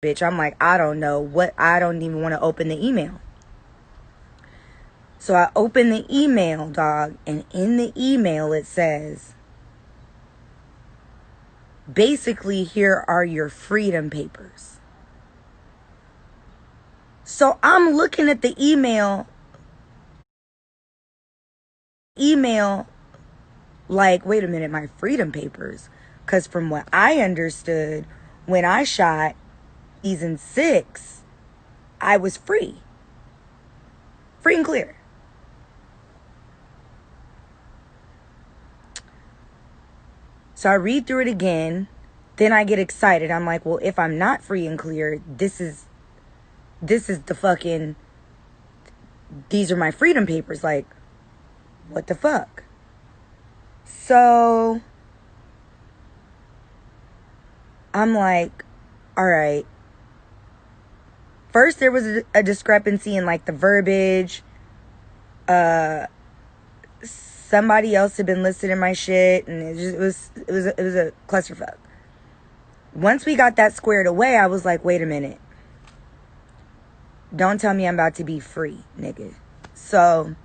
bitch. I'm like, I don't know what, I don't even want to open the email. So I open the email, dog, and in the email it says, basically, here are your freedom papers. So I'm looking at the email like, wait a minute, my freedom papers. Because from what I understood, when I shot season 6, I was free. Free and clear. So I read through it again. Then I get excited. I'm like, well, if I'm not free and clear, this is the fucking, these are my freedom papers. Like, what the fuck? So I'm like, all right. First, there was a discrepancy in like the verbiage. Somebody else had been listed in my shit, and it was a clusterfuck. Once we got that squared away, I was like, wait a minute. Don't tell me I'm about to be free, nigga. So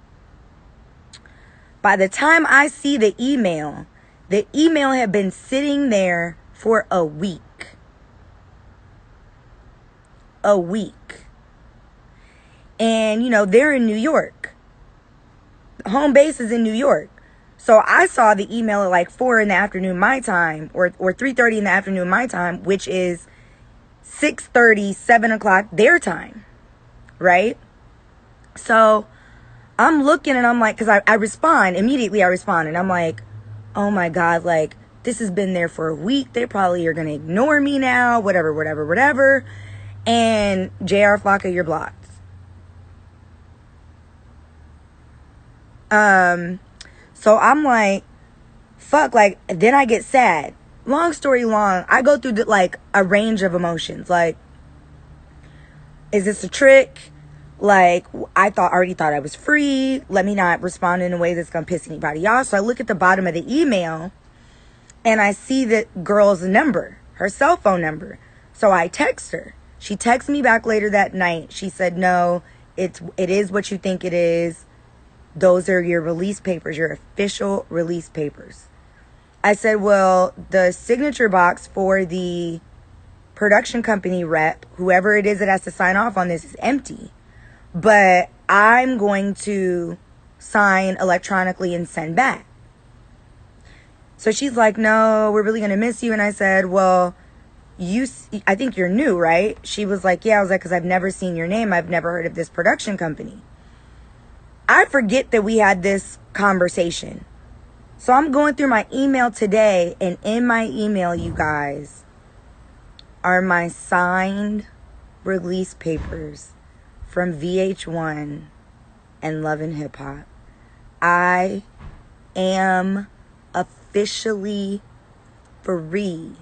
by the time I see the email had been sitting there for a week. A week. And, you know, they're in New York. Home base is in New York. So I saw the email at like 4 in the afternoon my time, or 3:30 in the afternoon my time, which is 6:30, 7 o'clock their time. Right? So I'm looking and I'm like, because I respond, immediately I respond, and I'm like, oh my God, like, this has been there for a week. They probably are going to ignore me now, whatever. And JR Flocka, you're blocked. So I'm like, fuck, like, then I get sad. Long story long, I go through like a range of emotions. Like, is this a trick? Like, I already thought I was free. Let me not respond in a way that's gonna piss anybody off. So I look at the bottom of the email and I see the girl's number, her cell phone number. So I text her. She texts me back later that night. She said, no, it is what you think it is. Those are your release papers, your official release papers. I said, well, the signature box for the production company rep, whoever it is that has to sign off on this, is empty. But I'm going to sign electronically and send back. So she's like, no, we're really going to miss you. And I said, well, I think you're new, right? She was like, yeah. I was like, because I've never seen your name. I've never heard of this production company. I forget that we had this conversation. So I'm going through my email today, and in my email, you guys, are my signed release papers from VH1 and Love and Hip Hop. I am officially free.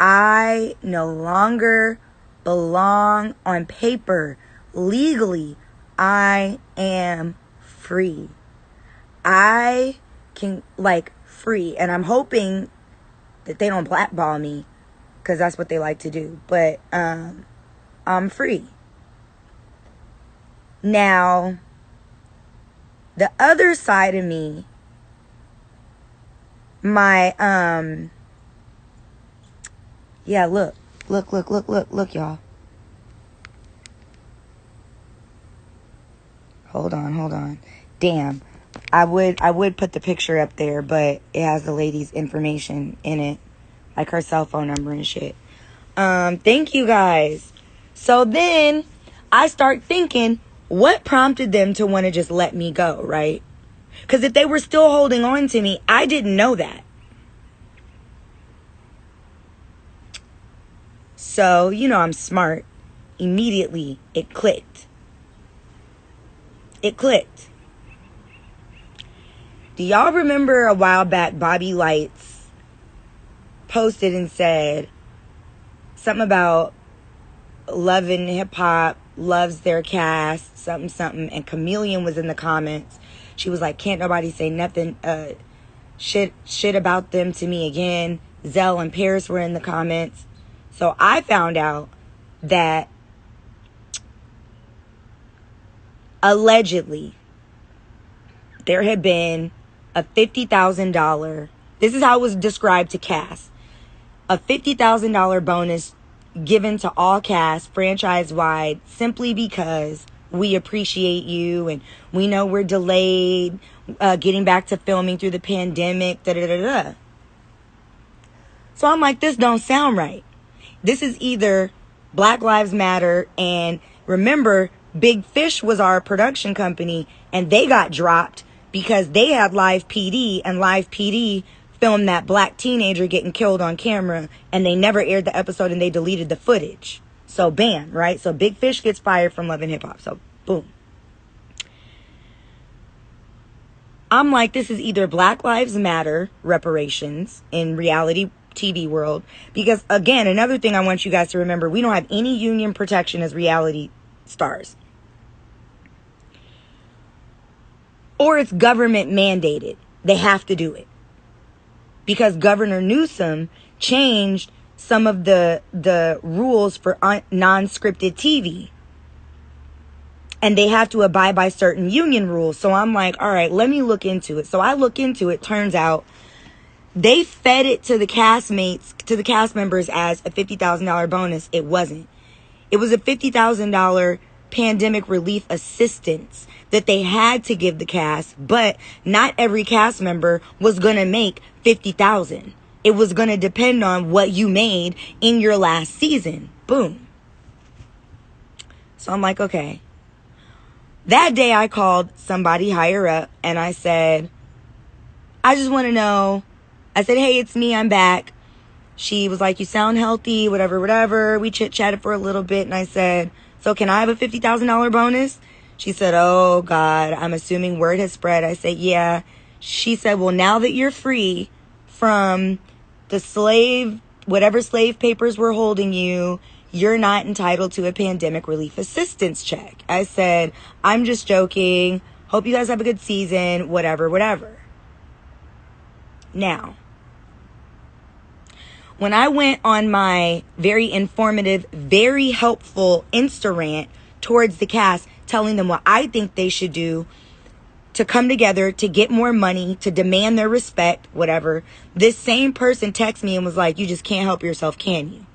I no longer belong on paper. Legally, I am free. I can, like, free. And I'm hoping that they don't blackball me, because that's what they like to do. But I'm free. Now, the other side of me, my, yeah, look, y'all. Hold on. Damn. I would put the picture up there, but it has the lady's information in it, like her cell phone number and shit. Thank you guys. So then I start thinking, what prompted them to want to just let me go, right? Because if they were still holding on to me, I didn't know that. So, you know, I'm smart. Immediately, it clicked. Do y'all remember a while back, Bobby Lights posted and said something about Love and Hip Hop loves their cast, something, and Chameleon was in the comments. She was like, can't nobody say nothing, shit about them to me again. Zell and Paris were in the comments. So I found out that allegedly there had been a $50,000, this is how it was described to cast, a $50,000 bonus given to all cast franchise-wide simply because we appreciate you and we know we're delayed getting back to filming through the pandemic, da-da-da-da. So I'm like, this don't sound right. This is either Black Lives Matter, and remember, Big Fish was our production company, and they got dropped because they had Live PD, and Live PD filmed that black teenager getting killed on camera, and they never aired the episode, and they deleted the footage. So bam, right? So Big Fish gets fired from Love and Hip Hop. So boom. I'm like, this is either Black Lives Matter reparations in reality TV world, because again, another thing I want you guys to remember, we don't have any union protection as reality stars, or it's government mandated. They have to do it because Governor Newsom changed some of the rules for non-scripted TV, and they have to abide by certain union rules. So I'm like, all right, let me look into it. So I look into it. Turns out they fed it to the castmates, to the cast members as a $50,000 bonus. It wasn't. It was a $50,000 pandemic relief assistance that they had to give the cast, but not every cast member was going to make $50,000. It was going to depend on what you made in your last season. Boom. So I'm like, okay. That day I called somebody higher up and I said, I just want to know. I said, hey, it's me, I'm back. She was like, you sound healthy, whatever, whatever. We chit-chatted for a little bit, and I said, so can I have a $50,000 bonus? She said, oh, God, I'm assuming word has spread. I said, yeah. She said, well, now that you're free from the slave, whatever slave papers were holding you, you're not entitled to a pandemic relief assistance check. I said, I'm just joking. Hope you guys have a good season, whatever, whatever. Now, when I went on my very informative, very helpful Insta rant towards the cast, telling them what I think they should do to come together, to get more money, to demand their respect, whatever, this same person texted me and was like, you just can't help yourself, can you?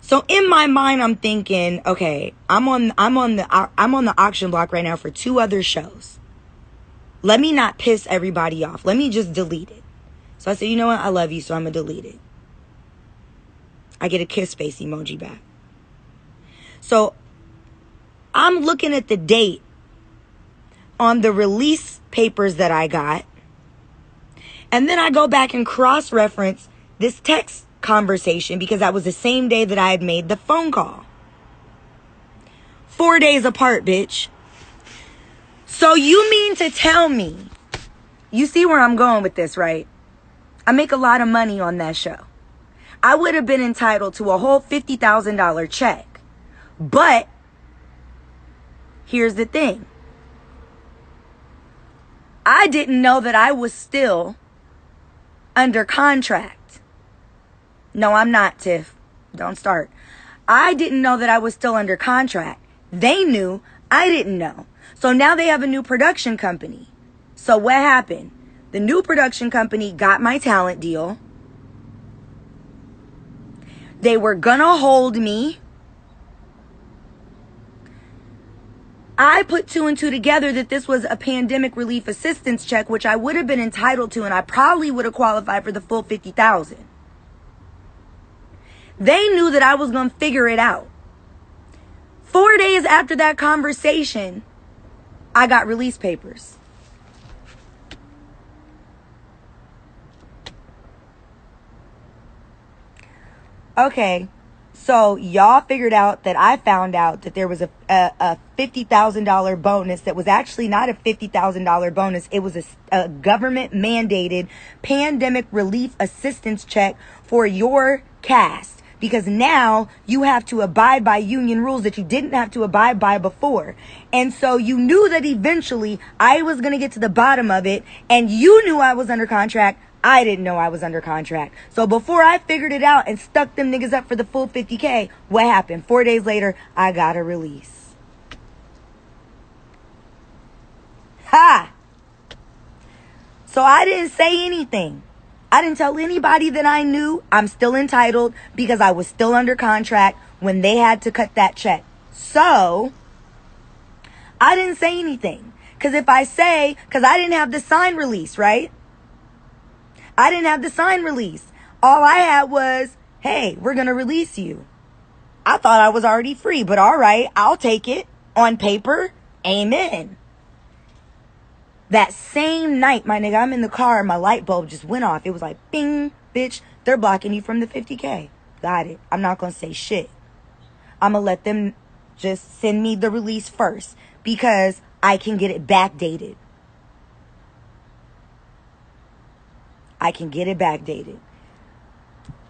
So in my mind, I'm thinking, okay, I'm on the auction block right now for 2 other shows. Let me not piss everybody off. Let me just delete it. So I said, you know what? I love you, so I'm going to delete it. I get a kiss face emoji back. So I'm looking at the date on the release papers that I got. And then I go back and cross-reference this text conversation because that was the same day that I had made the phone call. 4 days apart, bitch. So you mean to tell me, you see where I'm going with this, right? I make a lot of money on that show. I would have been entitled to a whole $50,000 check. But here's the thing. I didn't know that I was still under contract. No, I'm not, Tiff. Don't start. I didn't know that I was still under contract. They knew. I didn't know. So now they have a new production company. So what happened? The new production company got my talent deal. They were gonna hold me. I put 2 and 2 together that this was a pandemic relief assistance check, which I would have been entitled to, and I probably would have qualified for the full $50,000. They knew that I was gonna figure it out. 4 days after that conversation, I got release papers. Okay, so y'all figured out that I found out that there was a $50,000 bonus that was actually not a $50,000 bonus. It was a government mandated pandemic relief assistance check for your cast. Because now you have to abide by union rules that you didn't have to abide by before. And so you knew that eventually I was going to get to the bottom of it. And you knew I was under contract. I didn't know I was under contract. So before I figured it out and stuck them niggas up for the full 50K, what happened? 4 days later, I got a release. Ha! So I didn't say anything. I didn't tell anybody that I knew. I'm still entitled because I was still under contract when they had to cut that check. So I didn't say anything. Because if I say, because I didn't have the sign release, right? I didn't have the sign release. All I had was, hey, we're going to release you. I thought I was already free, but all right, I'll take it on paper. Amen. That same night, my nigga, I'm in the car, my light bulb just went off. It was like, bing, bitch, they're blocking you from the 50K. Got it. I'm not going to say shit. I'm going to let them just send me the release first because I can get it backdated. I can get it backdated.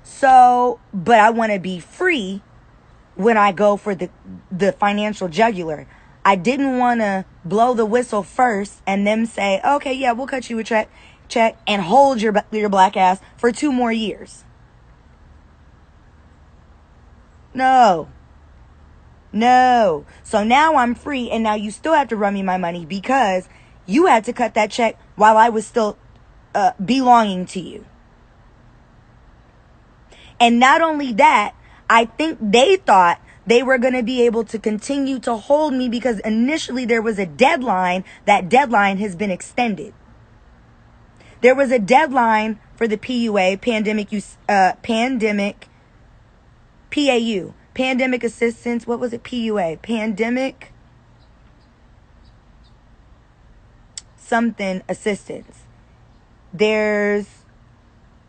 So, but I want to be free when I go for the financial jugular. I didn't want to blow the whistle first and then say, okay, yeah, we'll cut you a check and hold your black ass for 2 more years. No. So now I'm free and now you still have to run me my money because you had to cut that check while I was still belonging to you. And not only that, I think they thought they were going to be able to continue to hold me because initially there was a deadline. That deadline has been extended. There was a deadline for the PUA, PAU, pandemic assistance. What was it? PUA, pandemic something assistance. There's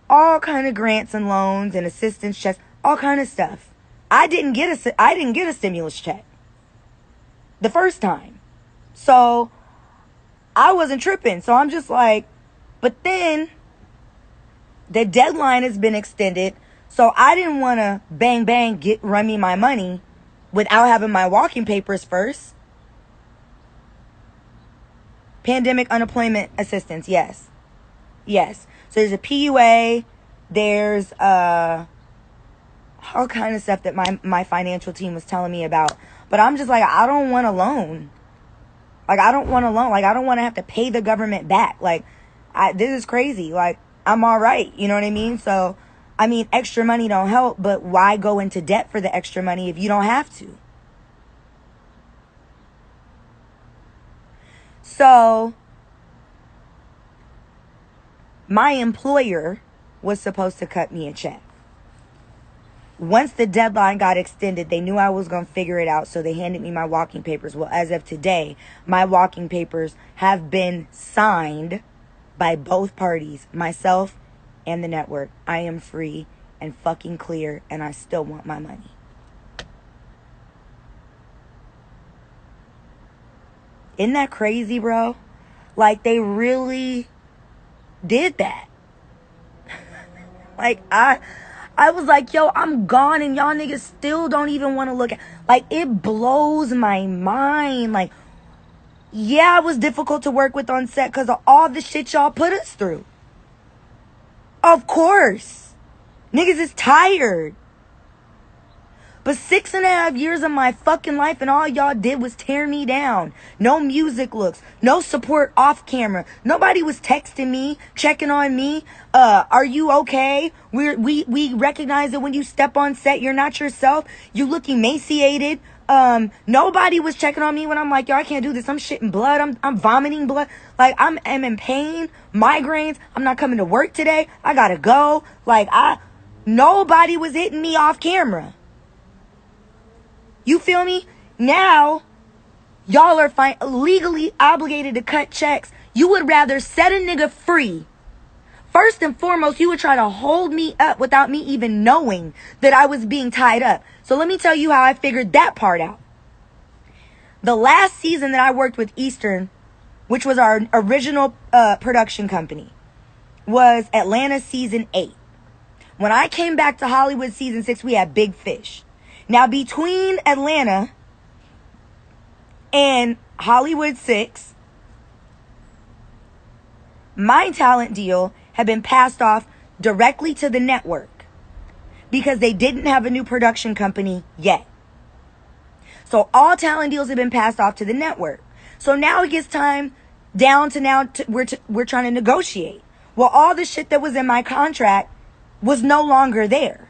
all kind of grants and loans and assistance checks, all kind of stuff. I didn't get a stimulus check the first time. So I wasn't tripping. So I'm just like, but then the deadline has been extended. So I didn't want to bang, run me my money without having my walking papers first. Pandemic unemployment assistance. Yes. So there's a PUA. There's all kind of stuff that my financial team was telling me about. But I'm just like, I don't want a loan. Like, I don't want a loan. Like, I don't want to have to pay the government back. Like, this is crazy. Like, I'm all right. You know what I mean? So, I mean, extra money don't help, but why go into debt for the extra money if you don't have to? So, my employer was supposed to cut me a check. Once the deadline got extended, they knew I was going to figure it out, so they handed me my walking papers. Well, as of today, my walking papers have been signed by both parties, myself and the network. I am free and fucking clear, and I still want my money. Isn't that crazy, bro? Like, they really did that. Like, I was like, yo, I'm gone and y'all niggas still don't even want to look at. Like, it blows my mind. Like, yeah, it was difficult to work with on set because of all the shit y'all put us through. Of course. Niggas is tired. But 6.5 years of my fucking life and all y'all did was tear me down. No music looks. No support off camera. Nobody was texting me, checking on me. Are you okay? We recognize that when you step on set, you're not yourself. You look emaciated. Nobody was checking on me when I'm like, yo, I can't do this. I'm shitting blood. I'm vomiting blood. Like, I'm in pain. Migraines. I'm not coming to work today. I gotta go. Like, nobody was hitting me off camera. You feel me? Now, y'all are legally obligated to cut checks. You would rather set a nigga free. First and foremost, you would try to hold me up without me even knowing that I was being tied up. So let me tell you how I figured that part out. The last season that I worked with Eastern, which was our original production company, was Atlanta season 8. When I came back to Hollywood season 6, we had Big Fish. Now, between Atlanta and Hollywood 6, my talent deal have been passed off directly to the network because they didn't have a new production company yet. So all talent deals have been passed off to the network. So now it gets time down to we're trying to negotiate. Well, all the shit that was in my contract was no longer there.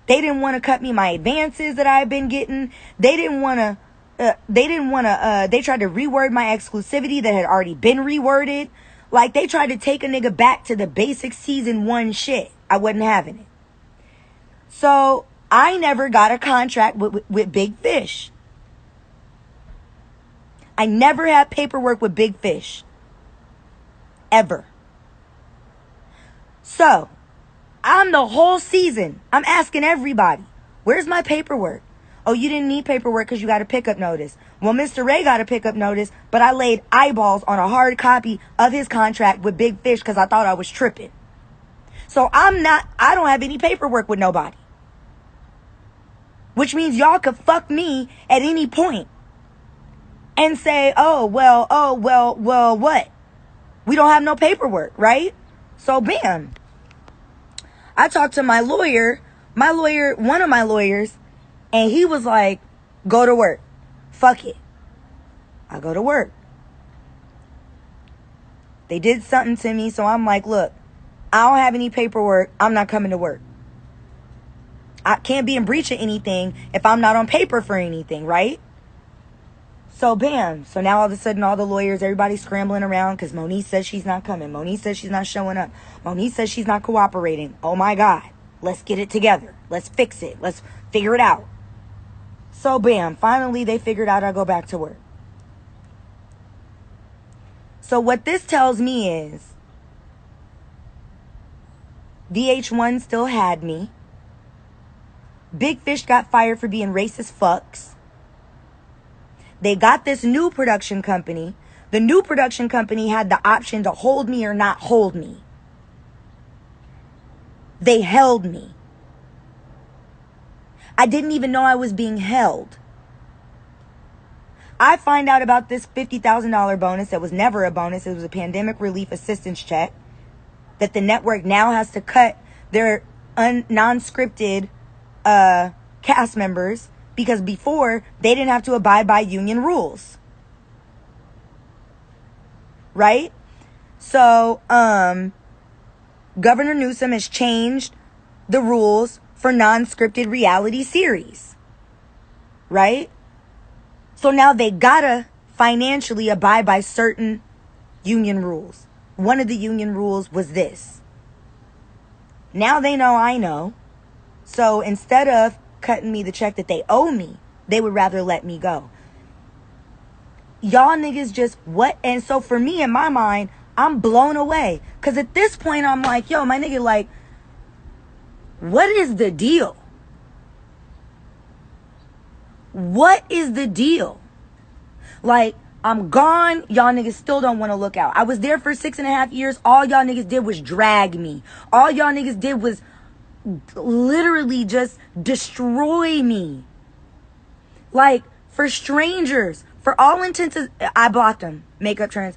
They didn't want to cut me my advances that I've been getting. They tried to reword my exclusivity that had already been reworded. Like, they tried to take a nigga back to the basic season 1 shit. I wasn't having it. So I never got a contract with Big Fish. I never had paperwork with Big Fish. Ever. So, I'm the whole season. I'm asking everybody, where's my paperwork? Oh, you didn't need paperwork because you got a pickup notice. Well, Mr. Ray got a pickup notice, but I laid eyeballs on a hard copy of his contract with Big Fish because I thought I was tripping. So I don't have any paperwork with nobody. Which means y'all could fuck me at any point and say, oh, well, what? We don't have no paperwork, right? So bam. I talked to one of my lawyers, and he was like, go to work. Fuck it. I go to work. They did something to me, so I'm like, look, I don't have any paperwork. I'm not coming to work. I can't be in breach of anything if I'm not on paper for anything, right? So bam. So now all of a sudden all the lawyers, everybody's scrambling around because Monique says she's not coming. Monique says she's not showing up. Monique says she's not cooperating. Oh my God. Let's get it together. Let's fix it. Let's figure it out. So bam. Finally they figured out I go back to work. So what this tells me is VH1 still had me. Big Fish got fired for being racist fucks. They got this new production company. The new production company had the option to hold me or not hold me. They held me. I didn't even know I was being held. I find out about this $50,000 bonus that was never a bonus. It was a pandemic relief assistance check that the network now has to cut their non-scripted cast members because before they didn't have to abide by union rules. Right? So, Governor Newsom has changed the rules for non-scripted reality series. Right? So now they gotta financially abide by certain union rules. One of the union rules was this. Now they know I know. So instead of cutting me the check that they owe me, they would rather let me go. Y'all niggas just what? And so for me, in my mind, I'm blown away. Because at this point, I'm like, yo, my nigga, like, what is the deal? What is the deal? Like, I'm gone. Y'all niggas still don't want to look out. I was there for 6.5 years. All y'all niggas did was drag me. All y'all niggas did was literally just destroy me. Like, for strangers, for all intents, I blocked them. Makeup trends.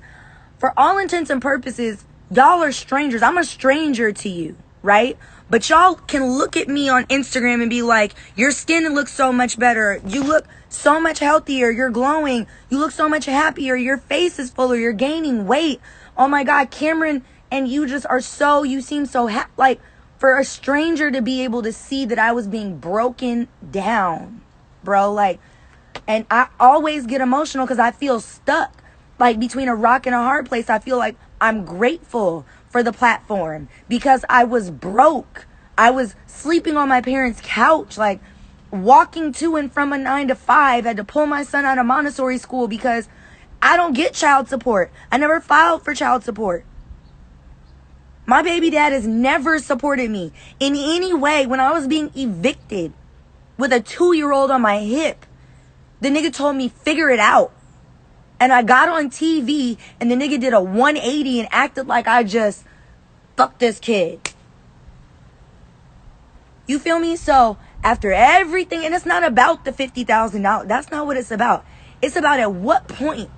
For all intents and purposes, y'all are strangers. I'm a stranger to you, right? But y'all can look at me on Instagram and be like, your skin looks so much better. You look so much healthier. You're glowing. You look so much happier. Your face is fuller. You're gaining weight. Oh my God, Cameron, and you just are so, you seem so happy. Like, for a stranger to be able to see that I was being broken down, bro, like, and I always get emotional because I feel stuck, like, between a rock and a hard place. I feel like I'm grateful for the platform because I was broke. I was sleeping on my parents' couch, like, walking to and from a 9 to 5. I had to pull my son out of Montessori school because I don't get child support. I never filed for child support. My baby dad has never supported me in any way. When I was being evicted with a 2-year-old on my hip, the nigga told me, figure it out. And I got on TV and the nigga did a 180 and acted like I just fucked this kid. You feel me? So after everything, and it's not about the $50,000. That's not what it's about. It's about at what point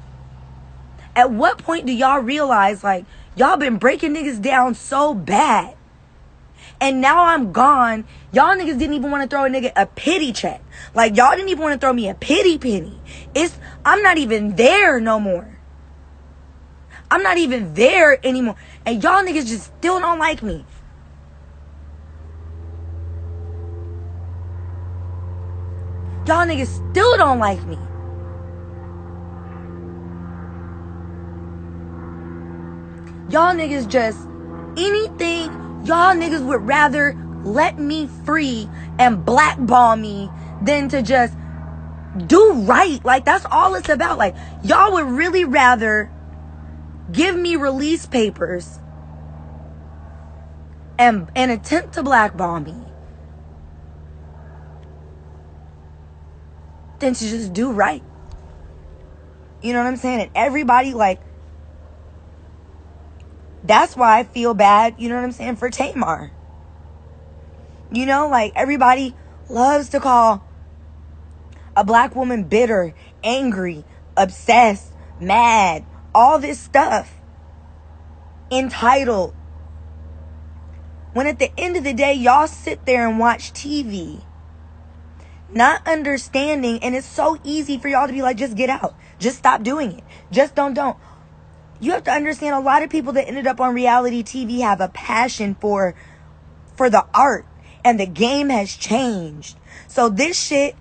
do y'all realize, like, Y'all been breaking niggas down so bad. And now I'm gone. Y'all niggas didn't even want to throw a nigga a pity check. Like, y'all didn't even want to throw me a pity penny. I'm not even there no more. I'm not even there anymore. And y'all niggas just still don't like me. Y'all niggas still don't like me. Y'all niggas just, anything, y'all niggas would rather let me free and blackball me than to just do right. Like, that's all it's about. Like, y'all would really rather give me release papers and attempt to blackball me than to just do right. You know what I'm saying? And everybody, like, that's why I feel bad, you know what I'm saying, for Tamar. You know, like, everybody loves to call a black woman bitter, angry, obsessed, mad, all this stuff, entitled. When at the end of the day, y'all sit there and watch TV, not understanding, and it's so easy for y'all to be like, just get out. Just stop doing it. Just don't. You have to understand, a lot of people that ended up on reality TV have a passion for the art, and the game has changed. So this shit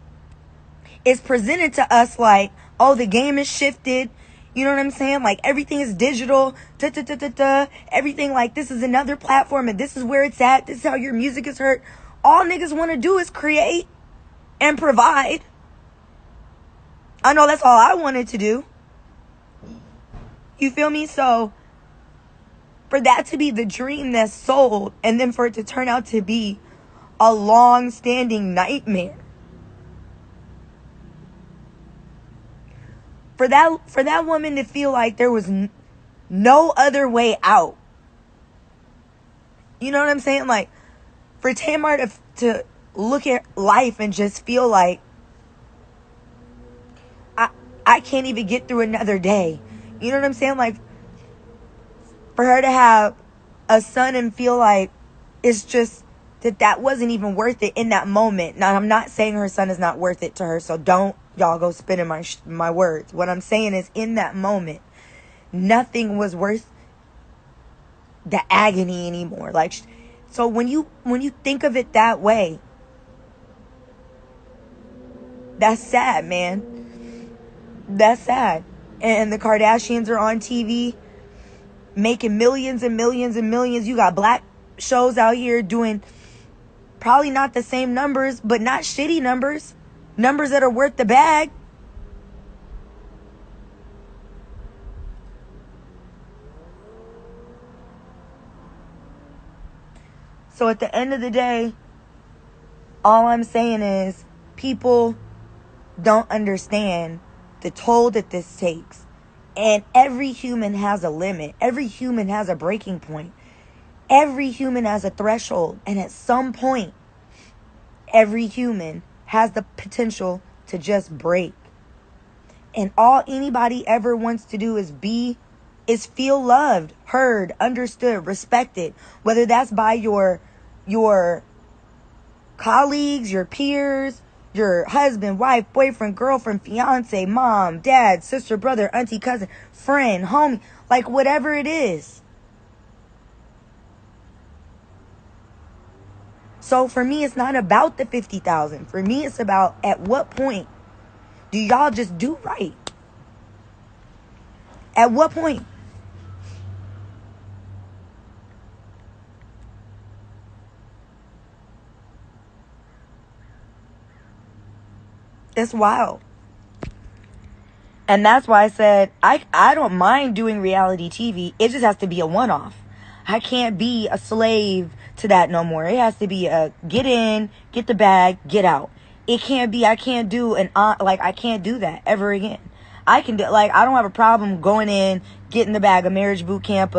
is presented to us like, oh, the game is shifted. You know what I'm saying? Like, everything is digital. Everything, like, this is another platform and this is where it's at. This is how your music is heard. All niggas want to do is create and provide. I know that's all I wanted to do. You feel me? So, for that to be the dream that's sold, and then for it to turn out to be a long-standing nightmare. For that woman to feel like there was no other way out. You know what I'm saying? Like, for Tamar to look at life and just feel like, I can't even get through another day. You know what I'm saying? Like, for her to have a son and feel like it's just that wasn't even worth it in that moment. Now, I'm not saying her son is not worth it to her, so don't y'all go spinning my words. What I'm saying is, in that moment, nothing was worth the agony anymore. Like, so when you think of it that way, that's sad, man. That's sad. And the Kardashians are on TV making millions and millions and millions. You got black shows out here doing probably not the same numbers, but not shitty numbers. Numbers that are worth the bag. So at the end of the day, all I'm saying is, people don't understand the toll that this takes. And every human has a limit. Every human has a breaking point. Every human has a threshold. And at some point, every human has the potential to just break. And all anybody ever wants to do is feel loved, heard, understood, respected. Whether that's by your colleagues, your peers, your husband, wife, boyfriend, girlfriend, fiance, mom, dad, sister, brother, auntie, cousin, friend, homie, like, whatever it is. So for me, it's not about the 50,000. For me, it's about, at what point do y'all just do right? At what point? It's wild. And that's why I said, I don't mind doing reality TV. It just has to be a one-off. I can't be a slave to that no more. It has to be a get in, get the bag, get out. It can't be, I can't do I can't do that ever again. I can do, like, I don't have a problem going in, getting the bag, a marriage boot camp,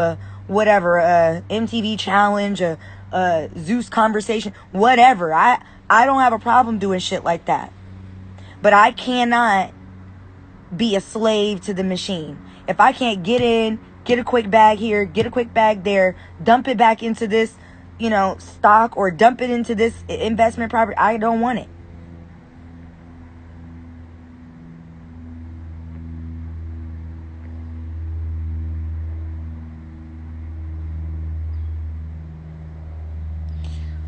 whatever, MTV challenge, Zeus conversation, whatever. I don't have a problem doing shit like that. But I cannot be a slave to the machine. If I can't get in, get a quick bag here, get a quick bag there, dump it back into this, stock, or dump it into this investment property. I don't want it.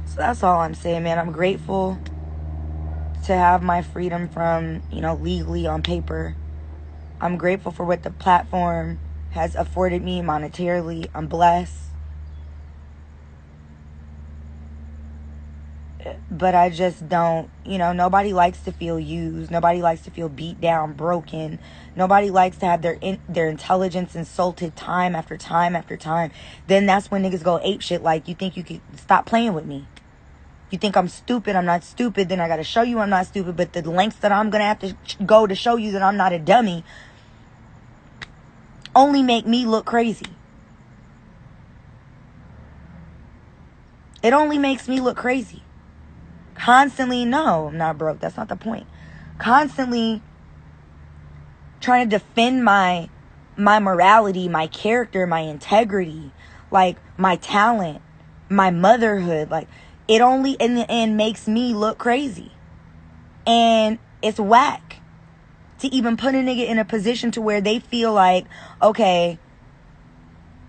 So that's all I'm saying, man. I'm grateful to have my freedom from, legally on paper. I'm grateful for what the platform has afforded me monetarily. I'm blessed. But I just don't, nobody likes to feel used. Nobody likes to feel beat down, broken. Nobody likes to have their intelligence insulted time after time after time. Then that's when niggas go ape shit. Like, you think you could stop playing with me? You think I'm stupid? I'm not stupid. Then I gotta show you I'm not stupid. But the lengths that I'm gonna have to go to show you that I'm not a dummy only make me look crazy. It only makes me look crazy. Constantly, no, I'm not broke. That's not the point. Constantly trying to defend my morality, my character, my integrity, like my talent, my motherhood. Like, it only in the end makes me look crazy. And it's whack to even put a nigga in a position to where they feel like, okay,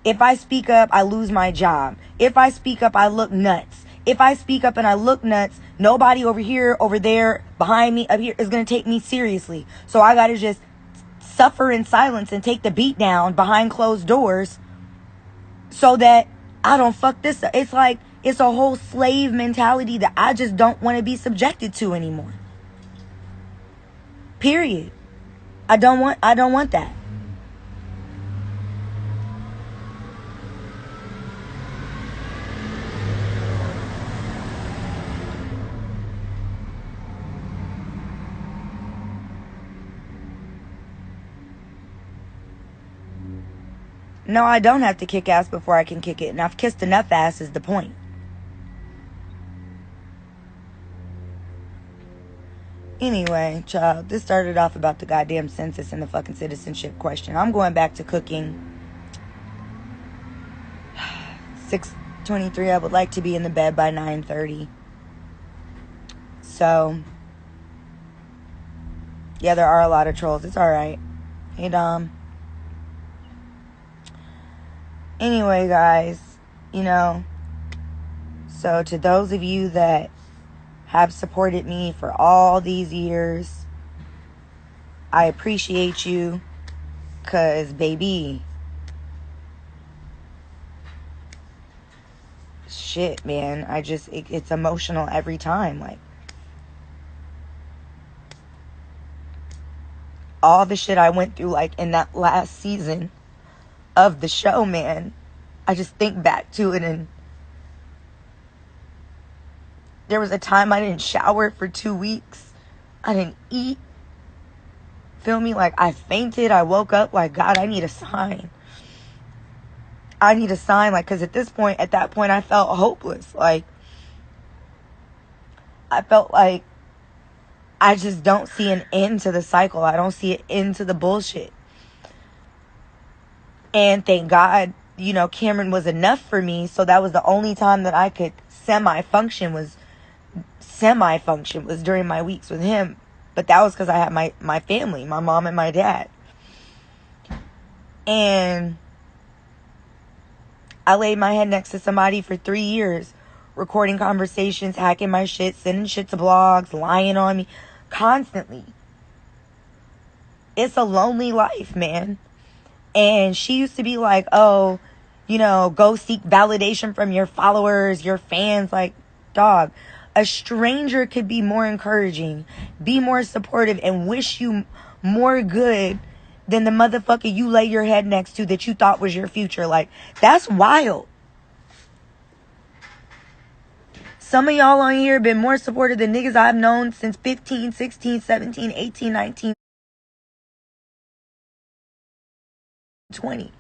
if I speak up, I lose my job. If I speak up, I look nuts. If I speak up and I look nuts, nobody over here, over there, behind me, up here is going to take me seriously. So I got to just suffer in silence and take the beat down behind closed doors so that I don't fuck this up. It's like, it's a whole slave mentality that I just don't want to be subjected to anymore. Period. I don't want that. No, I don't have to kick ass before I can kick it. And I've kissed enough ass is the point. Anyway, child, this started off about the goddamn census and the fucking citizenship question. I'm going back to cooking. 6:23, I would like to be in the bed by 9:30. So, yeah, there are a lot of trolls. It's alright. Hey, Dom. Anyway, guys, so to those of you that have supported me for all these years, I appreciate you, because, baby, shit, man, it's emotional every time. Like, all the shit I went through, like, in that last season of the show, man, I just think back to it, and there was a time I didn't shower for 2 weeks. I didn't eat. Feel me? Like, I fainted. I woke up like, God, I need a sign. I need a sign. Like, because at that point, I felt hopeless. Like, I felt like I just don't see an end to the cycle. I don't see an end to the bullshit. And thank God, Cameron was enough for me. So that was the only time that I could semi-function was during my weeks with him. But that was because I had my family, my mom and my dad. And I laid my head next to somebody for 3 years, recording conversations, hacking my shit, sending shit to blogs, lying on me, constantly. It's a lonely life, man. And she used to be like, oh, go seek validation from your followers, your fans. Like, dog, a stranger could be more encouraging, be more supportive, and wish you more good than the motherfucker you lay your head next to that you thought was your future. Like, that's wild. Some of y'all on here have been more supportive than niggas I've known since 15, 16, 17, 18, 19, 20.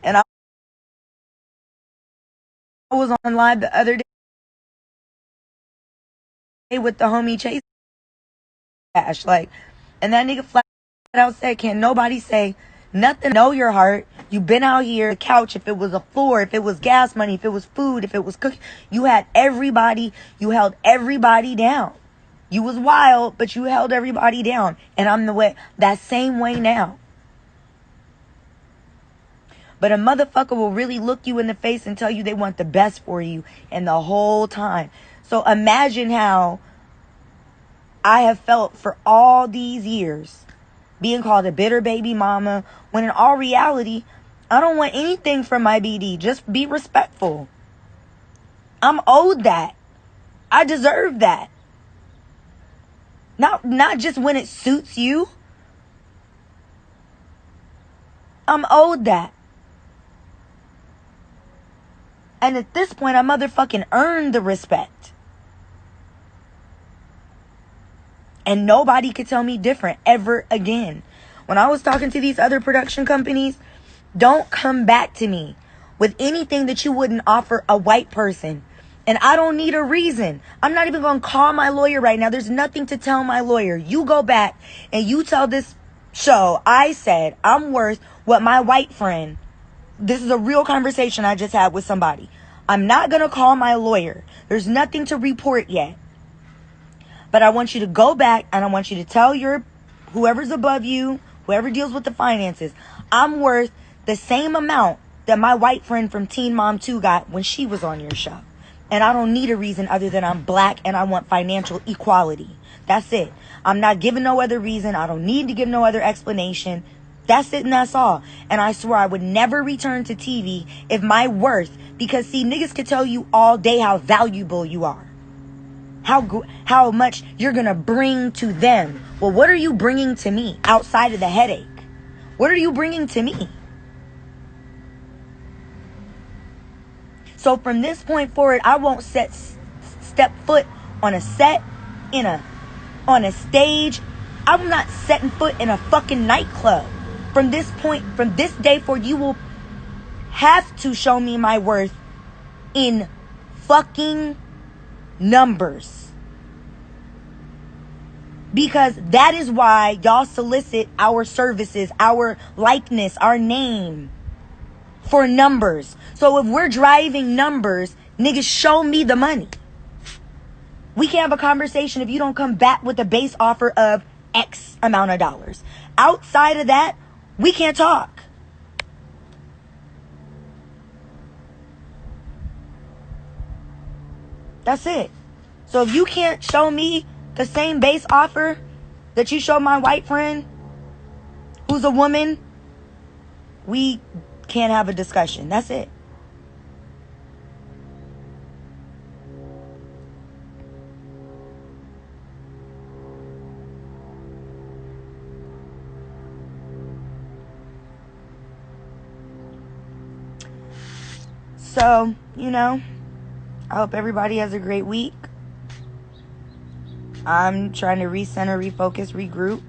And I was on live the other day with the homie Chase Ash. Like, and that nigga flat out said, can't nobody say Nothing. Know your heart. You've been out here, the couch, if it was a floor, if it was gas money, if it was food, if it was cooking. You held everybody down. You was wild, but you held everybody down. And I'm that same way now. But a motherfucker will really look you in the face and tell you they want the best for you, and the whole time. So imagine how I have felt for all these years, being called a bitter baby mama, when in all reality, I don't want anything from my BD. Just be respectful. I'm owed that. I deserve that. Not just when it suits you. I'm owed that. And at this point, I motherfucking earned the respect. And nobody could tell me different ever again. When I was talking to these other production companies, don't come back to me with anything that you wouldn't offer a white person. And I don't need a reason. I'm not even going to call my lawyer right now. There's nothing to tell my lawyer. You go back and you tell this show, I said I'm worth what my white friend. This is a real conversation I just had with somebody. I'm not going to call my lawyer. There's nothing to report yet. But I want you to go back and I want you to tell whoever's above you, whoever deals with the finances, I'm worth the same amount that my white friend from Teen Mom 2 got when she was on your show. And I don't need a reason other than I'm black and I want financial equality. That's it. I'm not giving no other reason. I don't need to give no other explanation. That's it and that's all. And I swear I would never return to TV if my worth, because see, niggas could tell you all day how valuable you are. How much you're going to bring to them. Well, what are you bringing to me outside of the headache? What are you bringing to me? So from this point forward, I won't step foot on a set, on a stage. I'm not setting foot in a fucking nightclub. From this day forward, you will have to show me my worth in fucking numbers. Because that is why y'all solicit our services, our likeness, our name for numbers. So if we're driving numbers, niggas, show me the money. We can't have a conversation if you don't come back with a base offer of X amount of dollars. Outside of that, we can't talk. That's it. So if you can't show me the same base offer that you showed my white friend, who's a woman, we can't have a discussion. That's it. So, I hope everybody has a great week. I'm trying to recenter, refocus, regroup.